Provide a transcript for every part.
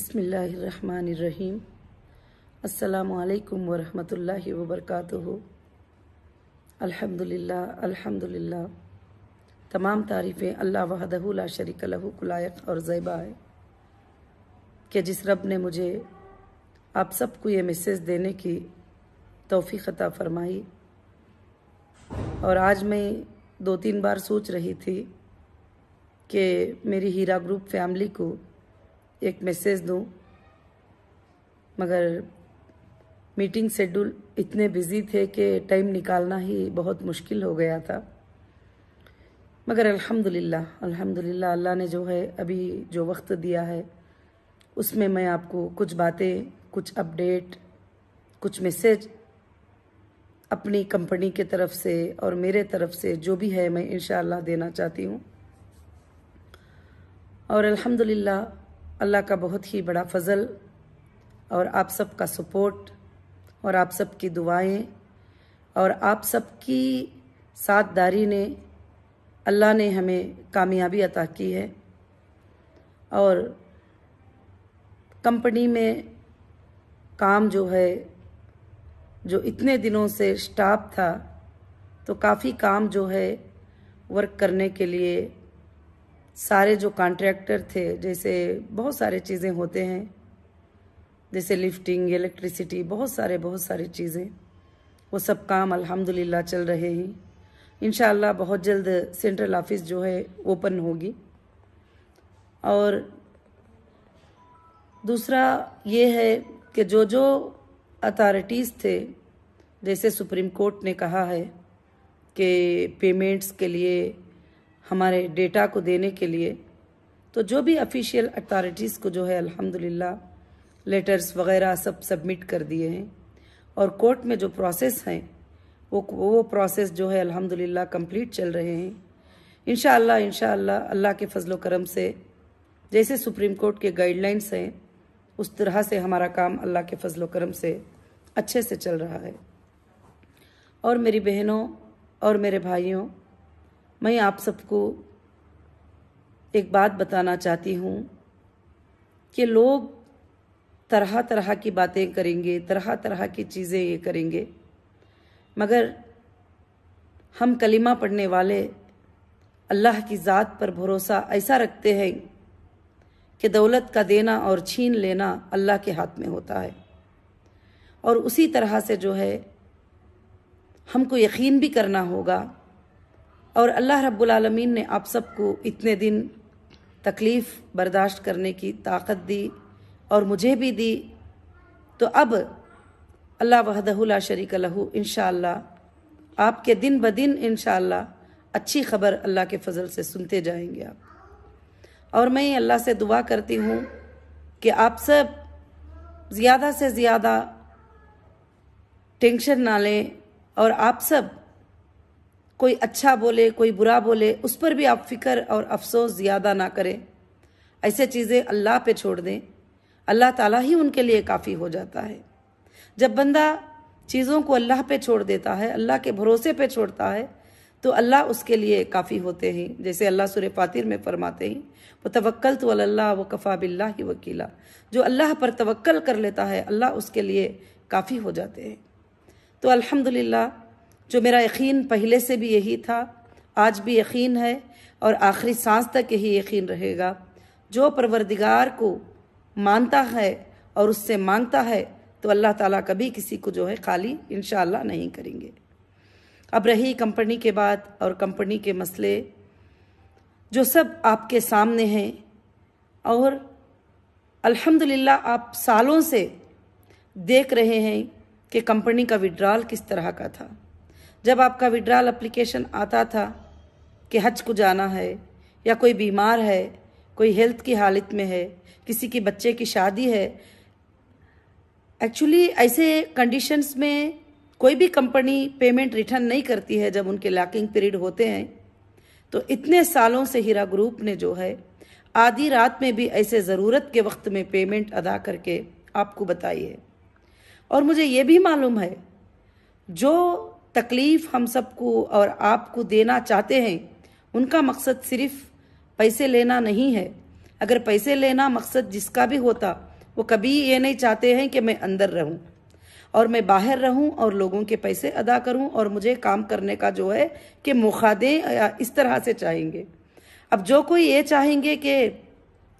बिस्मिल्लाहिर्रहमानिर्रहीम। अस्सलामुअलैकुम वरहमतुल्लाहि वबरकातुहू। अल्हम्दुलिल्लाह अल्हम्दुलिल्लाह। तमाम तारीफ़ें अल्लाह वहदहू ला शरीक लहू को लायक और ज़ैबा है कि जिस रब ने मुझे आप सबको ये मैसेज देने की तौफ़ीक़ अता फ़रमाई। और आज मैं 2-3 बार सोच रही थी कि मेरी हीरा ग्रुप फैमिली को एक मैसेज दूं, मगर मीटिंग शेड्यूल इतने बिज़ी थे कि टाइम निकालना ही बहुत मुश्किल हो गया था। मगर अल्हम्दुलिल्लाह अल्हम्दुलिल्लाह अल्लाह ने जो है अभी जो वक्त दिया है उसमें मैं आपको कुछ बातें, कुछ अपडेट, कुछ मैसेज अपनी कंपनी के तरफ से और मेरे तरफ से जो भी है मैं इंशाअल्लाह देना चाहती हूँ। और अल्हम्दुलिल्लाह अल्लाह का बहुत ही बड़ा फजल और आप सब का सपोर्ट और आप सब की दुआएं और आप सब की साथदारी ने अल्लाह ने हमें कामयाबी अता की है। और कंपनी में काम जो है, जो इतने दिनों से स्टाफ था, तो काफ़ी काम जो है वर्क करने के लिए सारे जो कॉन्ट्रैक्टर थे, जैसे बहुत सारे चीज़ें होते हैं, जैसे लिफ्टिंग, इलेक्ट्रिसिटी, बहुत सारी चीज़ें, वो सब काम अल्हम्दुलिल्लाह चल रहे हैं। इंशाअल्लाह बहुत जल्द सेंट्रल ऑफिस जो है ओपन होगी। और दूसरा ये है कि जो जो अथॉरिटीज़ थे, जैसे सुप्रीम कोर्ट ने कहा है कि पेमेंट्स के लिए, हमारे डेटा को देने के लिए, तो जो भी ऑफिशियल अथॉरिटीज़ को जो है अल्हम्दुलिल्लाह लेटर्स वगैरह सब सबमिट कर दिए हैं। और कोर्ट में जो प्रोसेस हैं वो प्रोसेस जो है अल्हम्दुलिल्लाह कंप्लीट चल रहे हैं। इंशाअल्लाह अल्लाह के फजल करम से जैसे सुप्रीम कोर्ट के गाइडलाइंस हैं उस तरह से हमारा काम अल्लाह के फजल करम से अच्छे से चल रहा है। और मेरी बहनों और मेरे भाइयों, मैं आप सबको एक बात बताना चाहती हूँ कि लोग तरह तरह की बातें करेंगे, तरह तरह की चीज़ें ये करेंगे, मगर हम कलिमा पढ़ने वाले अल्लाह की ज़ात पर भरोसा ऐसा रखते हैं कि दौलत का देना और छीन लेना अल्लाह के हाथ में होता है। और उसी तरह से जो है हमको यकीन भी करना होगा। और अल्लाह रब्बुल आलमीन ने आप सबको इतने दिन तकलीफ़ बर्दाश्त करने की ताकत दी और मुझे भी दी, तो अब अल्लाह वहदहू ला शरीक लहू इंशाअल्लाह आपके दिन ब दिन इंशाअल्लाह अच्छी खबर अल्लाह के फजल से सुनते जाएंगे आप। और मैं अल्लाह से दुआ करती हूँ कि आप सब ज़्यादा से ज़्यादा टेंशन ना लें और आप सब कोई अच्छा बोले कोई बुरा बोले उस पर भी आप फिक्र और अफसोस ज़्यादा ना करें। ऐसे चीज़ें अल्लाह पे छोड़ दें, अल्लाह ताला ही उनके लिए काफ़ी हो जाता है। जब बंदा चीज़ों को अल्लाह पे छोड़ देता है, अल्लाह के भरोसे पे छोड़ता है, तो अल्लाह उसके लिए काफ़ी होते हैं। जैसे अल्लाह सूरह फातिर में फरमाते हैं, वो तवक्कलतु अलल्लाह व कफ़ा बिल्लाहि वकीला। जो अल्लाह पर तवक्कल कर लेता है अल्लाह उसके लिए काफ़ी हो जाते हैं। तो अल्हम्दुलिल्लाह जो मेरा यकीन पहले से भी यही था, आज भी यकीन है और आखिरी सांस तक यही यकीन रहेगा। जो परवरदिगार को मानता है और उससे मांगता है तो अल्लाह ताला कभी किसी को जो है खाली इंशाअल्लाह नहीं करेंगे। अब रही कंपनी के बात और कंपनी के मसले, जो सब आपके सामने हैं। और अल्हम्दुलिल्लाह आप सालों से देख रहे हैं कि कंपनी का विड्रॉल किस तरह का था। जब आपका विड्रॉल एप्लीकेशन आता था कि हज को जाना है या कोई बीमार है, कोई हेल्थ की हालत में है, किसी के बच्चे की शादी है, एक्चुअली ऐसे कंडीशंस में कोई भी कंपनी पेमेंट रिटर्न नहीं करती है जब उनके लॉकिंग पीरियड होते हैं। तो इतने सालों से हीरा ग्रुप ने जो है आधी रात में भी ऐसे ज़रूरत के वक्त में पेमेंट अदा करके आपको बताई है। और मुझे ये भी मालूम है जो तकलीफ़ हम सबको और आपको देना चाहते हैं उनका मकसद सिर्फ पैसे लेना नहीं है। अगर पैसे लेना मकसद जिसका भी होता وہ کبھی یہ نہیں چاہتے ہیں کہ میں اندر رہوں اور میں باہر رہوں اور لوگوں کے پیسے ادا کروں اور مجھے کام کرنے کا جو ہے کہ موقع دیں، اس طرح سے چاہیں گے۔ اب جو کوئی یہ چاہیں گے کہ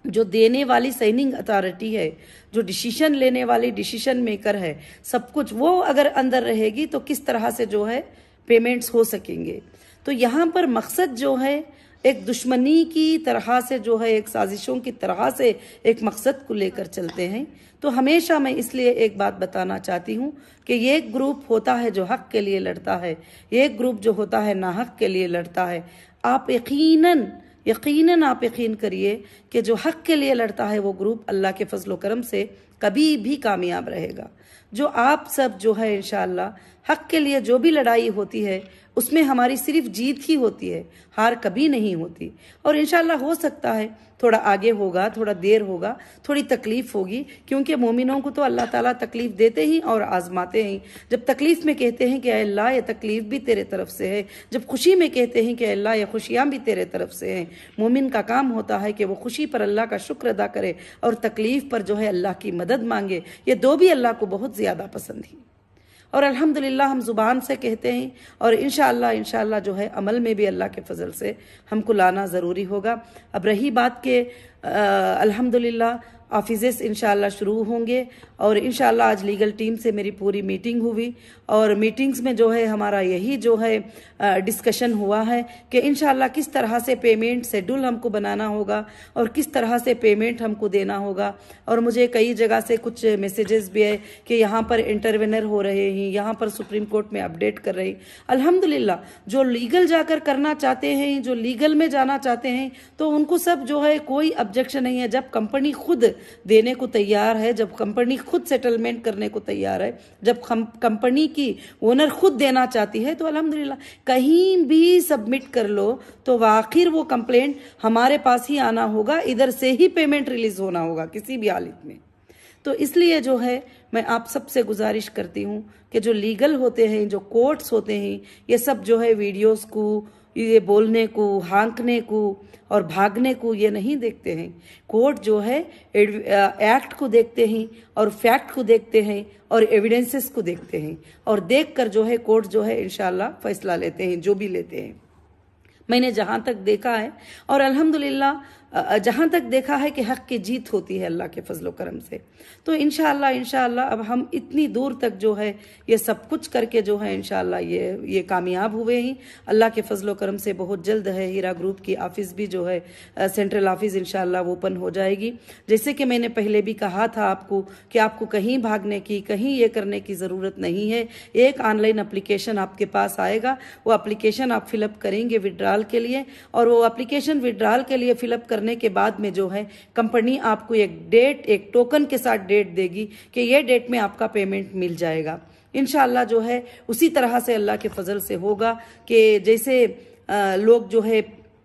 جو دینے والی سائننگ اتھارٹی ہے، جو ڈیسیشن لینے والی ڈیسیشن میکر ہے، سب کچھ وہ اگر اندر رہے گی تو کس طرح سے جو ہے پیمنٹس ہو سکیں گے۔ تو یہاں پر مقصد جو ہے ایک دشمنی کی طرح سے جو ہے، ایک سازشوں کی طرح سے ایک مقصد کو لے کر چلتے ہیں۔ تو ہمیشہ میں اس لیے ایک بات بتانا چاہتی ہوں کہ یہ ایک گروپ ہوتا ہے جو حق کے لیے لڑتا ہے، یہ ایک گروپ جو ہوتا ہے ناحق کے لیے لڑتا ہے۔ آپ یقیناً آپ یقین کریے کہ جو حق کے لیے لڑتا ہے وہ گروپ اللہ کے فضل و کرم سے کبھی بھی کامیاب رہے گا۔ جو آپ سب جو ہے انشاءاللہ حق کے لیے جو بھی لڑائی ہوتی ہے اس میں ہماری صرف جیت ہی ہوتی ہے، ہار کبھی نہیں ہوتی۔ اور انشاءاللہ ہو سکتا ہے تھوڑا آگے ہوگا، تھوڑا دیر ہوگا، تھوڑی تکلیف ہوگی، کیونکہ مومنوں کو تو اللہ تعالیٰ تکلیف دیتے ہیں اور آزماتے ہیں۔ جب تکلیف میں کہتے ہیں کہ اے اللہ یہ تکلیف بھی تیرے طرف سے ہے، جب خوشی میں کہتے ہیں کہ اے اللہ یہ خوشیاں بھی تیرے طرف سے ہیں، مومن کا کام ہوتا ہے کہ وہ خوشی پر اللہ کا شکر ادا کرے اور تکلیف پر جو ہے اللہ کی مدد مانگے۔ یہ دو بھی اللہ کو بہت زیادہ پسند ہیں، اور الحمدللہ ہم زبان سے کہتے ہیں اور انشاءاللہ جو ہے عمل میں بھی اللہ کے فضل سے ہم کو لانا ضروری ہوگا۔ اب رہی بات کہ الحمدللہ آفیسز انشاءاللہ شروع ہوں گے، اور انشاءاللہ آج لیگل ٹیم سے میری پوری میٹنگ ہوئی، اور میٹنگز میں جو ہے ہمارا یہی جو ہے ڈسکشن ہوا ہے کہ انشاءاللہ کس طرح سے پیمنٹ شیڈول ہم کو بنانا ہوگا اور کس طرح سے پیمنٹ ہم کو دینا ہوگا۔ اور مجھے کئی جگہ سے کچھ میسیجز بھی ہے کہ یہاں پر انٹرونر ہو رہے ہیں، یہاں پر سپریم کورٹ میں اپڈیٹ کر رہے ہیں۔ الحمدللہ جو لیگل جا کر کرنا چاہتے ہیں، جو لیگل میں جانا چاہتے ہیں، تو ان کو سب جو ہے کوئی آبجیکشن نہیں ہے۔ جب کمپنی خود دینے کو تیار ہے، جب کمپنی خود سیٹلمنٹ کرنے کو تیار ہے، جب کمپنی کی اونر خود دینا چاہتی ہے، تو الحمدللہ کہیں بھی سبمٹ کر لو تو آخر وہ کمپلینٹ ہمارے پاس ہی آنا ہوگا، ادھر سے ہی پیمنٹ ریلیز ہونا ہوگا کسی بھی حالت میں۔ تو اس لیے جو ہے میں آپ سب سے گزارش کرتی ہوں کہ جو لیگل ہوتے ہیں، جو کورٹس ہوتے ہیں، یہ سب جو ہے ویڈیوز کو، یہ بولنے کو، ہانکنے کو اور بھاگنے کو یہ نہیں دیکھتے ہیں۔ کورٹ جو ہے ایکٹ کو دیکھتے ہیں اور فیکٹ کو دیکھتے ہیں اور ایویڈنسز کو دیکھتے ہیں، اور دیکھ کر جو ہے کورٹ جو ہے انشاءاللہ فیصلہ لیتے ہیں، جو بھی لیتے ہیں۔ میں نے جہاں تک دیکھا ہے اور الحمدللہ جہاں تک دیکھا ہے کہ حق کی جیت ہوتی ہے اللہ کے فضل و کرم سے۔ تو انشاءاللہ اب ہم اتنی دور تک جو ہے یہ سب کچھ کر کے جو ہے انشاءاللہ یہ کامیاب ہوئے ہیں اللہ کے فضل و کرم سے۔ بہت جلد ہے ہیرا گروپ کی آفس بھی جو ہے سینٹرل آفس انشاءاللہ اوپن ہو جائے گی۔ جیسے کہ میں نے پہلے بھی کہا تھا آپ کو کہ آپ کو کہیں بھاگنے کی، کہیں یہ کرنے کی ضرورت نہیں ہے۔ ایک آن لائن اپلیکیشن آپ کے پاس آئے گا، وہ اپلیکیشن آپ فل اپ کریں گے وڈرال کے لیے، اور وہ اپلیکیشن وڈرال کے لیے فل اپ کرنے کے بعد میں جو ہے کمپنی آپ کو ایک ڈیٹ، ایک ٹوکن کے ساتھ ڈیٹ دے گی کہ یہ ڈیٹ میں آپ کا پیمنٹ مل جائے گا۔ انشاءاللہ جو ہے اسی طرح سے اللہ کے فضل سے ہوگا کہ جیسے لوگ جو ہے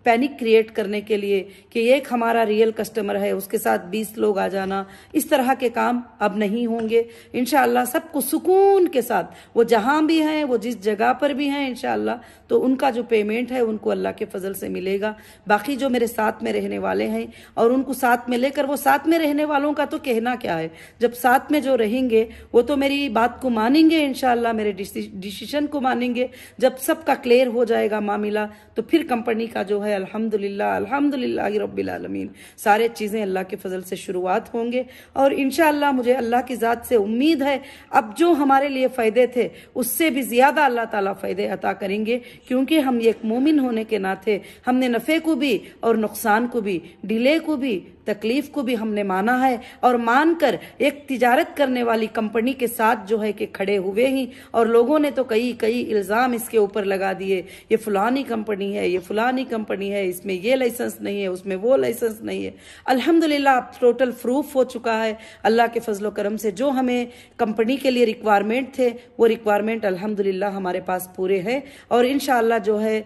پینک کریٹ کرنے کے لیے کہ ایک ہمارا ریئل کسٹمر ہے، اس کے ساتھ 20 لوگ آ جانا، اس طرح کے کام اب نہیں ہوں گے۔ انشاءاللہ سب کو سکون کے ساتھ، وہ جہاں بھی ہیں، وہ جس جگہ پر بھی ہیں، انشاءاللہ تو ان کا جو پیمنٹ ہے ان کو اللہ کے فضل سے ملے گا۔ باقی جو میرے ساتھ میں رہنے والے ہیں اور ان کو ساتھ میں لے کر، وہ ساتھ میں رہنے والوں کا تو کہنا کیا ہے، جب ساتھ میں جو رہیں گے وہ تو میری بات کو مانیں گے انشاءاللہ، میرے ڈیسیشن کو مانیں گے۔ جب سب کا کلیئر ہو جائے گا معاملہ تو پھر کمپنی کا جو ہے الحمدللہ رب العالمین سارے چیزیں اللہ کے فضل سے شروعات ہوں گے۔ اور انشاءاللہ مجھے اللہ کی ذات سے امید ہے اب جو ہمارے لیے فائدے تھے اس سے بھی زیادہ اللہ تعالیٰ فائدے عطا کریں گے، کیونکہ ہم ایک مومن ہونے کے ناطے ہم نے نفع کو بھی اور نقصان کو بھی، ڈیلے کو بھی، تکلیف کو بھی ہم نے مانا ہے، اور مان کر ایک تجارت کرنے والی کمپنی کے ساتھ جو ہے کہ کھڑے ہوئے ہیں۔ اور لوگوں نے تو کئی الزام اس کے اوپر لگا دیے، یہ فلانی کمپنی ہے، یہ فلانی کمپنی ہے، اس میں یہ لائسنس نہیں ہے، اس میں وہ لائسنس نہیں ہے۔ الحمدللہ اب ٹوٹل پروف ہو چکا ہے اللہ کے فضل و کرم سے۔ جو ہمیں کمپنی کے لیے ریکوائرمنٹ تھے وہ ریکوائرمنٹ الحمدللہ ہمارے پاس پورے ہیں، اور انشاءاللہ جو ہے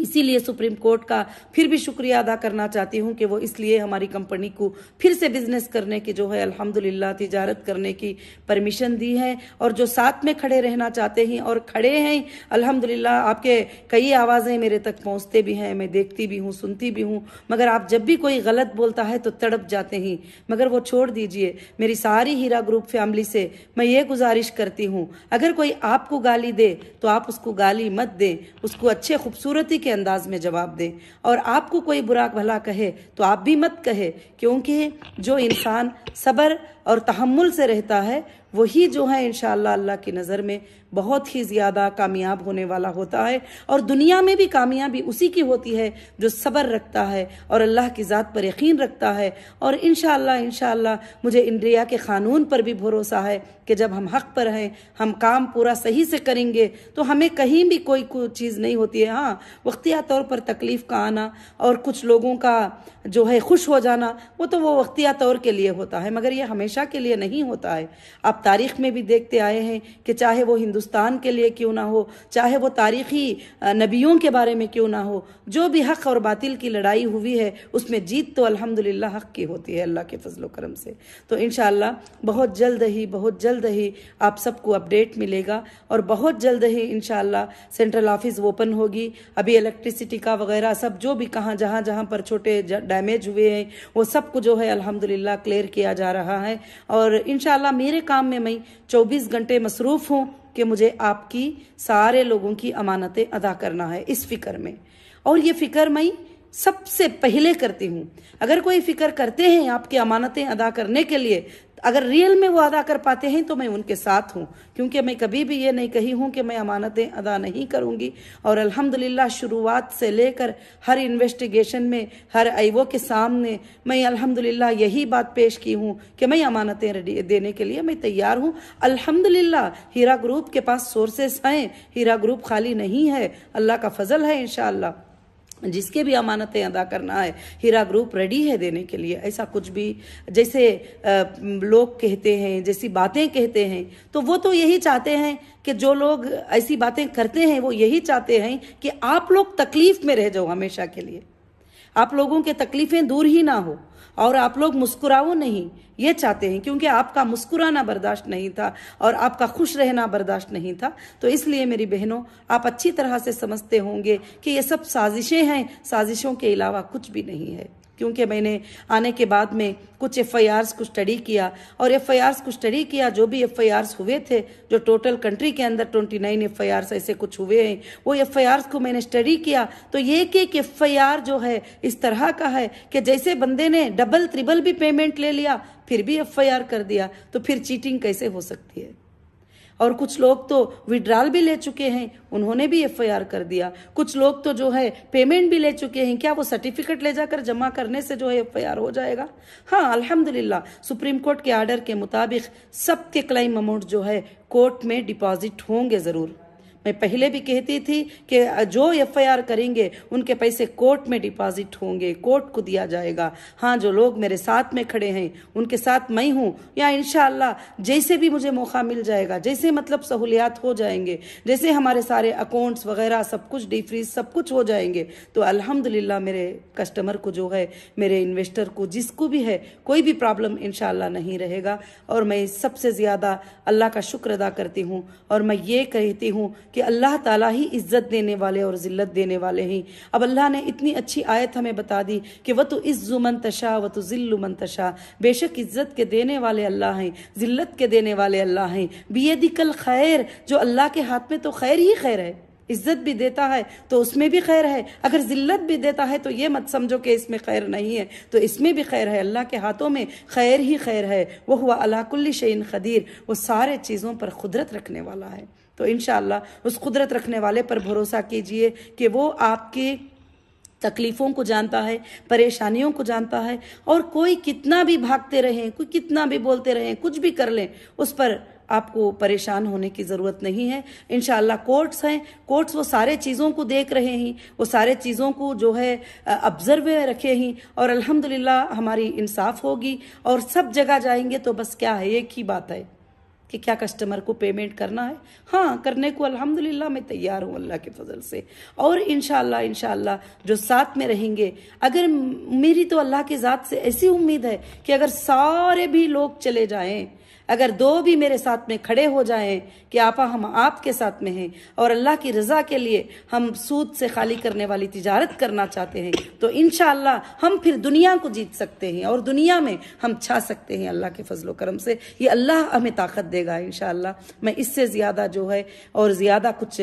इसीलिए सुप्रीम कोर्ट का फिर भी शुक्रिया अदा करना चाहती हूँ कि वो इसलिए हमारी कंपनी को फिर से बिजनेस करने की जो है अल्हम्दुलिल्लाह तिजारत करने की परमिशन दी है। और जो साथ में खड़े रहना चाहते हैं और खड़े हैं, अल्हम्दुलिल्लाह आपके कई आवाज़ें मेरे तक पहुँचते भी हैं, मैं देखती भी हूँ, सुनती भी हूँ, मगर आप जब भी कोई गलत बोलता है तो तड़प जाते हैं। मगर वो छोड़ दीजिए। मेरी सारी हीरा ग्रुप फैमिली से मैं ये गुजारिश करती हूँ, अगर कोई आपको गाली दे तो आप उसको गाली मत दें, उसको अच्छे खूबसूरती के अंदाज में जवाब दें। और आपको कोई बुरा भला कहे तो आप भी मत कहे, क्योंकि जो इंसान सब्र और तहम्मुल से रहता है वही जो है इंशाअल्लाह अल्लाह की नज़र में बहुत ही ज़्यादा कामयाब होने वाला होता है। और दुनिया में भी कामयाबी उसी की होती है जो सब्र रखता है और अल्लाह की ज़ात पर यकीन रखता है। और इंशाअल्लाह मुझे इंडिया के क़ानून पर भी भरोसा है कि जब हम हक़ पर हैं, हम काम पूरा सही से करेंगे तो हमें कहीं भी कोई चीज़ नहीं होती है। हाँ, वक्तिया तौर पर तकलीफ़ का आना और कुछ लोगों का जो है खुश हो जाना, वो तो वो वक्तिया तौर के लिए होता है, मगर ये हमेशा के लिए नहीं होता है। आप तारीख़ में भी देखते आए हैं कि चाहे वो हिंदुस्तान के लिए क्यों ना हो, चाहे वो तारीख़ी नबियों के बारे में क्यों ना हो, जो भी हक़ और बातिल की लड़ाई हुई है उसमें जीत तो अल्हम्दुलिल्लाह हक़ की होती है अल्लाह के फजल करम से। तो इंशाअल्लाह बहुत जल्द ही आप सबको अपडेट मिलेगा और बहुत जल्द ही इंशाअल्लाह सेंट्रल ऑफिस ओपन होगी। अभी इलेक्ट्रिसिटी का वगैरह सब जो भी जहाँ पर छोटे डैमेज हुए हैं वो सब को जो है अल्हम्दुलिल्लाह क्लियर किया जा रहा है। और इंशाअल्लाह मेरे काम में मैं 24 घंटे मसरूफ़ हूँ कि मुझे आपकी सारे लोगों की अमानतें अदा करना है इस फिक्र में। और ये फिक्र मैं सबसे पहले करती हूँ। अगर कोई फिक्र करते हैं आपकी अमानतें अदा करने के लिए, अगर रियल में वो अदा कर पाते हैं तो मैं उनके साथ हूँ, क्योंकि मैं कभी भी ये नहीं कही हूँ कि मैं अमानतें अदा नहीं करूँगी। और अल्हम्दुलिल्लाह शुरुआत से लेकर हर इन्वेस्टिगेशन में, हर आईओ के सामने मैं अल्हम्दुलिल्लाह यही बात पेश की हूँ कि मैं अमानतें देने के लिए मैं तैयार हूँ। अल्हम्दुलिल्लाह हीरा ग्रुप के पास सोर्सेस हैं, हीरा ग्रुप खाली नहीं है, अल्लाह का फजल है। इंशाअल्लाह जिसके भी अमानतें अदा करना है हीरा ग्रुप रेडी है देने के लिए। ऐसा कुछ भी जैसे लोग कहते हैं, जैसी बातें कहते हैं, तो वो तो यही चाहते हैं कि जो लोग ऐसी बातें करते हैं वो यही चाहते हैं कि आप लोग तकलीफ में रह जाओ हमेशा के लिए, आप लोगों के तकलीफें दूर ही ना हो और आप लोग मुस्कुराओ नहीं, ये चाहते हैं, क्योंकि आपका मुस्कुराना बर्दाश्त नहीं था और आपका खुश रहना बर्दाश्त नहीं था। तो इसलिए मेरी बहनों, आप अच्छी तरह से समझते होंगे कि ये सब साजिशें हैं, साजिशों के अलावा कुछ भी नहीं है। क्योंकि मैंने आने के बाद में कुछ एफआईआर्स को स्टडी किया और एफआईआर्स को स्टडी किया, जो भी एफआईआर्स हुए थे, जो टोटल कंट्री के अंदर 29 एफआईआर्स ऐसे कुछ हुए हैं, वो एफआईआर्स को मैंने स्टडी किया तो ये एक एफआईआर जो है इस तरह का है कि जैसे बंदे ने डबल ट्रिपल भी पेमेंट ले लिया फिर भी एफआईआर कर दिया, तो फिर चीटिंग कैसे हो सकती है। और कुछ लोग तो विड्रॉल भी ले चुके हैं, उन्होंने भी एफआईआर कर दिया। कुछ लोग तो जो है पेमेंट भी ले चुके हैं, क्या वो सर्टिफिकेट ले जाकर जमा करने से जो है एफआईआर हो जाएगा? हाँ, अल्हम्दुलिल्लाह सुप्रीम कोर्ट के आर्डर के मुताबिक सबके क्लेम अमाउंट जो है कोर्ट में डिपॉजिट होंगे ज़रूर। मैं पहले भी कहती थी कि जो एफआईआर करेंगे उनके पैसे कोर्ट में डिपॉजिट होंगे, कोर्ट को दिया जाएगा। हाँ, जो लोग मेरे साथ में खड़े हैं उनके साथ मैं हूँ, या इंशाअल्लाह जैसे भी मुझे मौका मिल जाएगा, जैसे मतलब सहूलियात हो जाएंगे, जैसे हमारे सारे अकाउंट्स वगैरह सब कुछ डीफ्रीज सब कुछ हो जाएंगे, तो अल्हम्दुलिल्लाह मेरे कस्टमर को जो है, मेरे इन्वेस्टर को, जिसको भी है, कोई भी प्रॉब्लम इंशाअल्लाह नहीं रहेगा। और मैं सबसे ज़्यादा अल्लाह का शुक्र अदा करती हूँ और मैं ये कहती हूँ कि अल्लाह ताला ही इज्जत देने वाले और जिल्लत देने वाले हैं। अब अल्लाह ने इतनी अच्छी आयत हमें बता दी कि वह तो इज्जु मन तशा व तो जिल्लु मन तशा, बेशक इज्जत के देने वाले अल्लाह हैं, जिल्लत के देने वाले अल्लाह हैं। बियदिकल खैर, जो अल्लाह के हाथ में तो खैर ही खैर है। इज्जत भी देता है तो उसमें भी खैर है, अगर जिल्लत भी देता है तो ये मत समझो कि इसमें खैर नहीं है, तो इसमें भी खैर है। अल्लाह के हाथों में खैर ही खैर है। वो हुआ अला कुल्ली शैइन क़दीर, वो सारे चीज़ों पर खुदरत रखने वाला है। तो इंशाअल्लाह उस कुदरत रखने वाले पर भरोसा कीजिए कि वो आपकी तकलीफ़ों को जानता है, परेशानियों को जानता है, और कोई कितना भी भागते रहें, कोई कितना भी बोलते रहें, कुछ भी कर लें, उस पर आपको परेशान होने की ज़रूरत नहीं है। इंशाअल्लाह कोर्ट्स हैं, कोर्ट्स वो सारे चीज़ों को देख रहे हैं, वो सारे चीज़ों को जो है ऑब्जर्व रखे हैं, और अल्हम्दुलिल्लाह हमारी इंसाफ होगी और सब जगह जाएंगे। तो बस क्या है, एक ही बात है, کہ کیا کسٹمر کو پیمنٹ کرنا ہے؟ ہاں، کرنے کو الحمدللہ میں تیار ہوں اللہ کے فضل سے، اور انشاءاللہ جو ساتھ میں رہیں گے، اگر میری تو اللہ کی ذات سے ایسی امید ہے کہ اگر سارے بھی لوگ چلے جائیں، اگر 2 بھی میرے ساتھ میں کھڑے ہو جائیں کہ آپا ہم آپ کے ساتھ میں ہیں اور اللہ کی رضا کے لیے ہم سود سے خالی کرنے والی تجارت کرنا چاہتے ہیں، تو انشاءاللہ ہم پھر دنیا کو جیت سکتے ہیں اور دنیا میں ہم چھا سکتے ہیں اللہ کے فضل و کرم سے۔ یہ اللہ ہمیں طاقت دے گا انشاءاللہ۔ میں اس سے زیادہ جو ہے اور زیادہ کچھ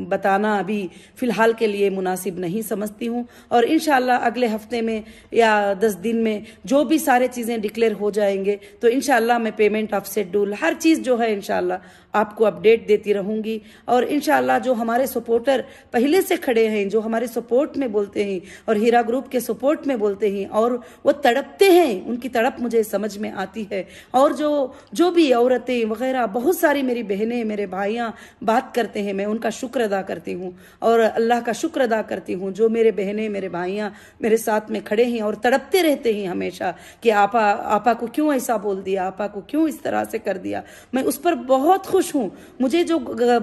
بتانا ابھی فی الحال کے لیے مناسب نہیں سمجھتی ہوں، اور انشاءاللہ اگلے ہفتے میں یا 10 دن میں جو بھی سارے چیزیں ڈکلیئر ہو جائیں گے تو انشاءاللہ میں پیمنٹ آف شیڈول ہر چیز جو ہے انشاءاللہ آپ کو اپڈیٹ دیتی رہوں گی۔ اور انشاءاللہ جو ہمارے سپورٹر پہلے سے کھڑے ہیں، جو ہمارے سپورٹ میں بولتے ہیں اور ہیرا گروپ کے سپورٹ میں بولتے ہیں اور وہ تڑپتے ہیں، ان کی تڑپ مجھے سمجھ میں آتی ہے، اور جو بھی عورتیں وغیرہ بہت ساری میری بہنیں میرے بھائیاں بات کرتے ہیں، میں ان کا شکر ادا کرتی ہوں اور اللہ کا شکر ادا کرتی ہوں جو میرے بہنیں میرے بھائیاں میرے ساتھ میں کھڑے ہیں اور تڑپتے رہتے ہیں ہمیشہ کہ آپا کو کیوں ایسا بول دیا، آپا کو کیوں اس طرح سے کر دیا۔ میں اس پر بہت خوش ہوں، مجھے جو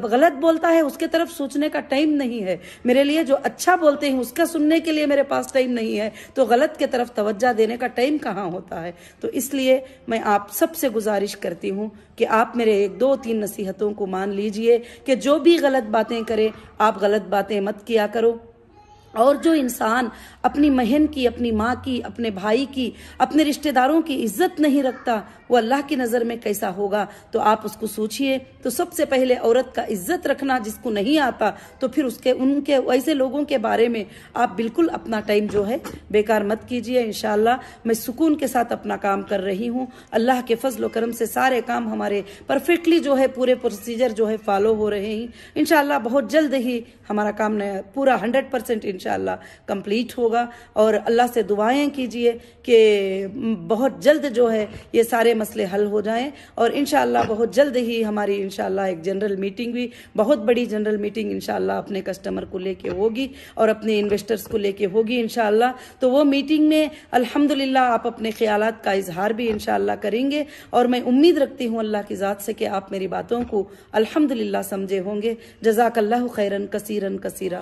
غلط بولتا ہے اس کے طرف سوچنے کا ٹائم نہیں ہے، میرے لیے جو اچھا بولتے ہیں اس کا سننے کے لیے میرے پاس ٹائم نہیں ہے، تو غلط کے طرف توجہ دینے کا ٹائم کہاں ہوتا ہے۔ تو اس لیے میں آپ سب سے گزارش کرتی ہوں کہ آپ میرے 1 2 3 نصیحتوں کو مان لیجئے کہ جو بھی غلط باتیں کرے آپ غلط باتیں مت کیا کرو، اور جو انسان اپنی بہن کی، اپنی ماں کی، اپنے بھائی کی، اپنے رشتہ داروں کی عزت نہیں رکھتا وہ اللہ کی نظر میں کیسا ہوگا، تو آپ اس کو سوچئے۔ تو سب سے پہلے عورت کا عزت رکھنا جس کو نہیں آتا تو پھر ان کے ایسے لوگوں کے بارے میں آپ بالکل اپنا ٹائم جو ہے بیکار مت کیجئے۔ انشاءاللہ میں سکون کے ساتھ اپنا کام کر رہی ہوں، اللہ کے فضل و کرم سے سارے کام ہمارے پرفیکٹلی جو ہے پورے پروسیجر جو ہے فالو ہو رہے ہیں۔ انشاءاللہ بہت جلد ہی ہمارا کام پورا 100% انشاءاللہ کمپلیٹ ہوگا، اور اللہ سے دعائیں کیجئے کہ بہت جلد جو ہے یہ سارے مسئلے حل ہو جائیں، اور انشاءاللہ بہت جلد ہی ہماری انشاءاللہ ایک جنرل میٹنگ بھی، بہت بڑی جنرل میٹنگ انشاءاللہ اپنے کسٹمر کو لے کے ہوگی اور اپنے انویسٹرز کو لے کے ہوگی انشاءاللہ۔ تو وہ میٹنگ میں الحمدللہ آپ اپنے خیالات کا اظہار بھی انشاءاللہ کریں گے، اور میں امید رکھتی ہوں اللہ کی ذات سے کہ آپ میری باتوں کو الحمدللہ سمجھے ہوں گے۔ جزاک اللہ خیرن کثیرن کثیرا۔